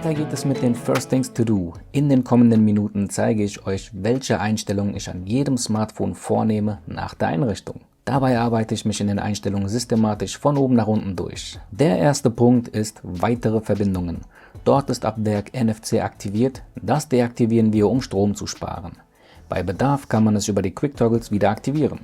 Weiter geht es mit den First Things to Do. In den kommenden Minuten zeige ich euch, welche Einstellungen ich an jedem Smartphone vornehme nach der Einrichtung. Dabei arbeite ich mich in den Einstellungen systematisch von oben nach unten durch. Der erste Punkt ist weitere Verbindungen. Dort ist ab Werk NFC aktiviert, das deaktivieren wir, um Strom zu sparen. Bei Bedarf kann man es über die Quick Toggles wieder aktivieren.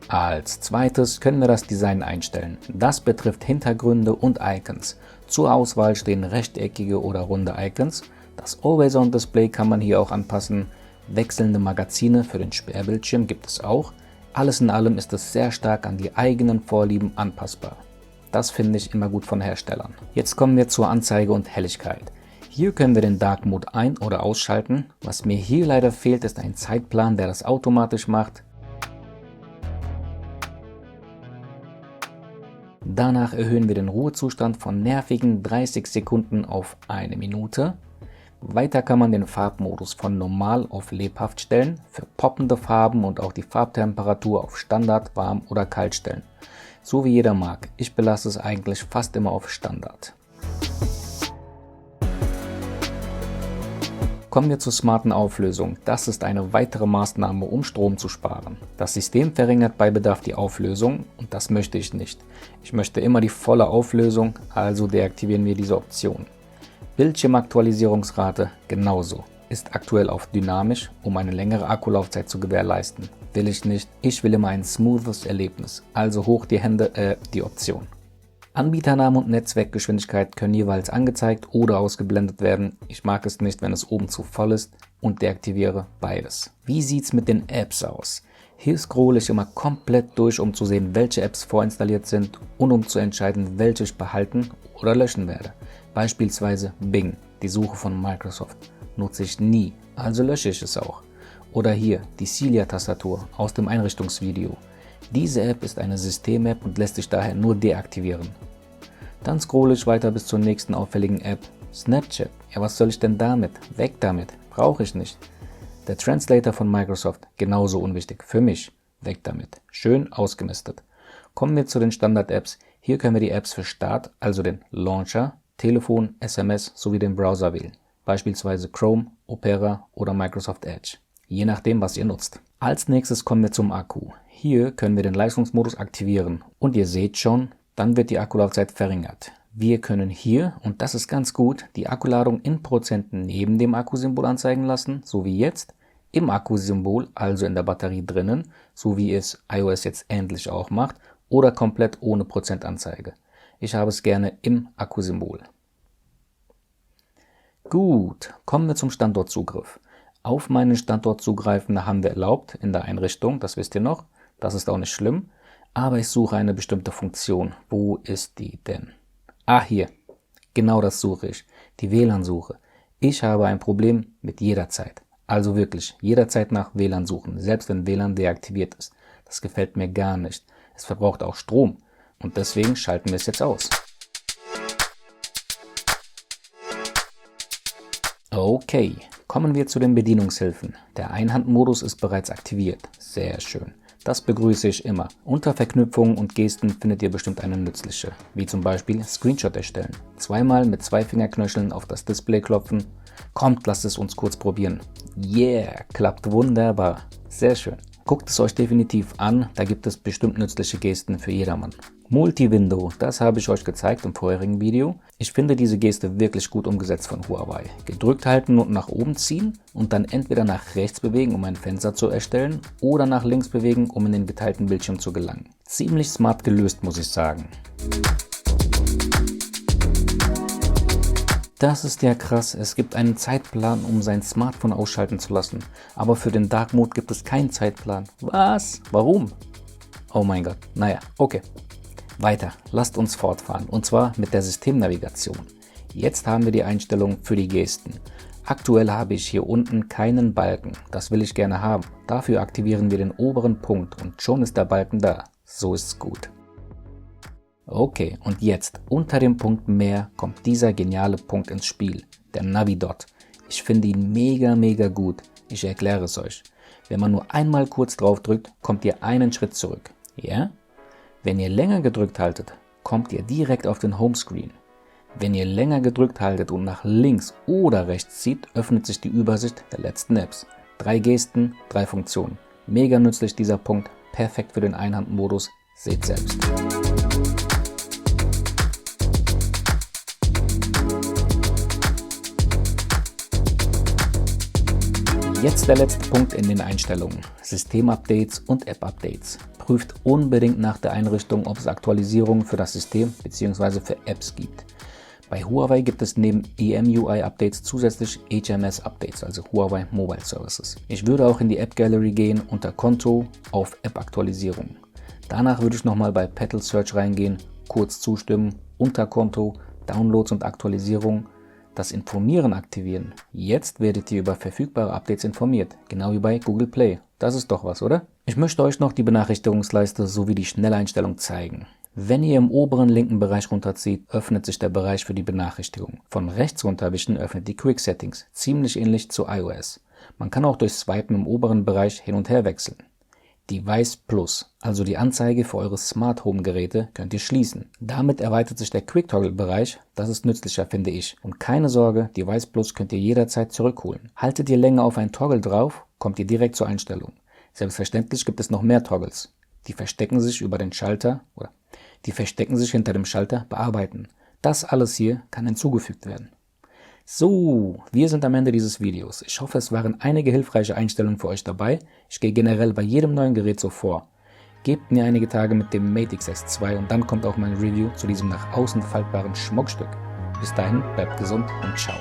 Als zweites können wir das Design einstellen. Das betrifft Hintergründe und Icons. Zur Auswahl stehen rechteckige oder runde Icons. Das Always-On-Display kann man hier auch anpassen. Wechselnde Magazine für den Sperrbildschirm gibt es auch. Alles in allem ist es sehr stark an die eigenen Vorlieben anpassbar. Das finde ich immer gut von Herstellern. Jetzt kommen wir zur Anzeige und Helligkeit. Hier können wir den Dark Mode ein- oder ausschalten. Was mir hier leider fehlt, ist ein Zeitplan, der das automatisch macht. Danach erhöhen wir den Ruhezustand von nervigen 30 Sekunden auf 1 Minute. Weiter kann man den Farbmodus von normal auf lebhaft stellen, für poppende Farben und auch die Farbtemperatur auf Standard, warm oder kalt stellen. So wie jeder mag. Ich belasse es eigentlich fast immer auf Standard. Kommen wir zur smarten Auflösung. Das ist eine weitere Maßnahme, um Strom zu sparen. Das System verringert bei Bedarf die Auflösung und das möchte ich nicht. Ich möchte immer die volle Auflösung, also deaktivieren wir diese Option. Bildschirmaktualisierungsrate genauso. Ist aktuell auf dynamisch, um eine längere Akkulaufzeit zu gewährleisten. Will ich nicht. Ich will immer ein smoothes Erlebnis. Also hoch die Hände, die Option. Anbietername und Netzwerkgeschwindigkeit können jeweils angezeigt oder ausgeblendet werden. Ich mag es nicht, wenn es oben zu voll ist und deaktiviere beides. Wie sieht es mit den Apps aus? Hier scrolle ich immer komplett durch, um zu sehen, welche Apps vorinstalliert sind und um zu entscheiden, welche ich behalten oder löschen werde. Beispielsweise Bing, die Suche von Microsoft, nutze ich nie, also lösche ich es auch. Oder hier die Cilia-Tastatur aus dem Einrichtungsvideo. Diese App ist eine System-App und lässt sich daher nur deaktivieren. Dann scrolle ich weiter bis zur nächsten auffälligen App. Snapchat. Ja, was soll ich denn damit? Weg damit. Brauche ich nicht. Der Translator von Microsoft. Genauso unwichtig. Für mich. Weg damit. Schön ausgemistet. Kommen wir zu den Standard-Apps. Hier können wir die Apps für Start, also den Launcher, Telefon, SMS sowie den Browser wählen. Beispielsweise Chrome, Opera oder Microsoft Edge. Je nachdem, was ihr nutzt. Als nächstes kommen wir zum Akku. Hier können wir den Leistungsmodus aktivieren und ihr seht schon, dann wird die Akkulaufzeit verringert. Wir können hier, und das ist ganz gut, die Akkuladung in Prozenten neben dem Akkusymbol anzeigen lassen, so wie jetzt, im Akkusymbol, also in der Batterie drinnen, so wie es iOS jetzt endlich auch macht, oder komplett ohne Prozentanzeige. Ich habe es gerne im Akkusymbol. Gut, kommen wir zum Standortzugriff. Auf meinen Standort zugreifen haben wir erlaubt in der Einrichtung, das wisst ihr noch. Das ist auch nicht schlimm, aber ich suche eine bestimmte Funktion. Wo ist die denn? Ah, hier. Genau das suche ich. Die WLAN-Suche. Ich habe ein Problem mit jederzeit. Also wirklich, jederzeit nach WLAN suchen, selbst wenn WLAN deaktiviert ist. Das gefällt mir gar nicht. Es verbraucht auch Strom und deswegen schalten wir es jetzt aus. Okay, kommen wir zu den Bedienungshilfen. Der Einhandmodus ist bereits aktiviert. Sehr schön. Das begrüße ich immer. Unter Verknüpfungen und Gesten findet ihr bestimmt eine nützliche, wie zum Beispiel Screenshot erstellen. Zweimal mit 2 Fingerknöcheln auf das Display klopfen. Kommt, lasst es uns kurz probieren. Yeah, klappt wunderbar. Sehr schön. Guckt es euch definitiv an, da gibt es bestimmt nützliche Gesten für jedermann. Multi-Window, das habe ich euch gezeigt im vorherigen Video. Ich finde diese Geste wirklich gut umgesetzt von Huawei. Gedrückt halten und nach oben ziehen und dann entweder nach rechts bewegen, um ein Fenster zu erstellen, oder nach links bewegen, um in den geteilten Bildschirm zu gelangen. Ziemlich smart gelöst, muss ich sagen. Das ist ja krass, es gibt einen Zeitplan, um sein Smartphone ausschalten zu lassen. Aber für den Dark Mode gibt es keinen Zeitplan. Was? Warum? Oh mein Gott, naja, okay. Weiter, lasst uns fortfahren und zwar mit der Systemnavigation. Jetzt haben wir die Einstellung für die Gesten. Aktuell habe ich hier unten keinen Balken, das will ich gerne haben. Dafür aktivieren wir den oberen Punkt und schon ist der Balken da. So ist's gut. Okay, und jetzt, unter dem Punkt Mehr, kommt dieser geniale Punkt ins Spiel, der Navi-Dot. Ich finde ihn mega gut. Ich erkläre es euch. Wenn man nur einmal kurz drauf drückt, kommt ihr einen Schritt zurück. Ja? Wenn ihr länger gedrückt haltet, kommt ihr direkt auf den Homescreen. Wenn ihr länger gedrückt haltet und nach links oder rechts zieht, öffnet sich die Übersicht der letzten Apps. 3 Gesten, 3 Funktionen. Mega nützlich dieser Punkt, perfekt für den Einhandmodus, seht selbst. Jetzt der letzte Punkt in den Einstellungen, Systemupdates und App-Updates. Prüft unbedingt nach der Einrichtung, ob es Aktualisierungen für das System bzw. für Apps gibt. Bei Huawei gibt es neben EMUI-Updates zusätzlich HMS-Updates, also Huawei Mobile Services. Ich würde auch in die App Gallery gehen, unter Konto auf App-Aktualisierung. Danach würde ich nochmal bei Petal Search reingehen, kurz zustimmen, unter Konto, Downloads und Aktualisierung, das Informieren aktivieren. Jetzt werdet ihr über verfügbare Updates informiert, genau wie bei Google Play. Das ist doch was, oder? Ich möchte euch noch die Benachrichtigungsleiste sowie die Schnelleinstellung zeigen. Wenn ihr im oberen linken Bereich runterzieht, öffnet sich der Bereich für die Benachrichtigung. Von rechts runterwischen öffnet die Quick Settings, ziemlich ähnlich zu iOS. Man kann auch durch Swipen im oberen Bereich hin und her wechseln. Device Plus, also die Anzeige für eure Smart Home Geräte, könnt ihr schließen. Damit erweitert sich der Quick Toggle Bereich, das ist nützlicher, finde ich. Und keine Sorge, Device Plus könnt ihr jederzeit zurückholen. Haltet ihr länger auf ein Toggle drauf, kommt ihr direkt zur Einstellung. Selbstverständlich gibt es noch mehr Toggles. Die verstecken sich hinter dem Schalter Bearbeiten. Das alles hier kann hinzugefügt werden. So, wir sind am Ende dieses Videos. Ich hoffe, es waren einige hilfreiche Einstellungen für euch dabei. Ich gehe generell bei jedem neuen Gerät so vor. Gebt mir einige Tage mit dem Mate X2 und dann kommt auch mein Review zu diesem nach außen faltbaren Schmuckstück. Bis dahin, bleibt gesund und ciao.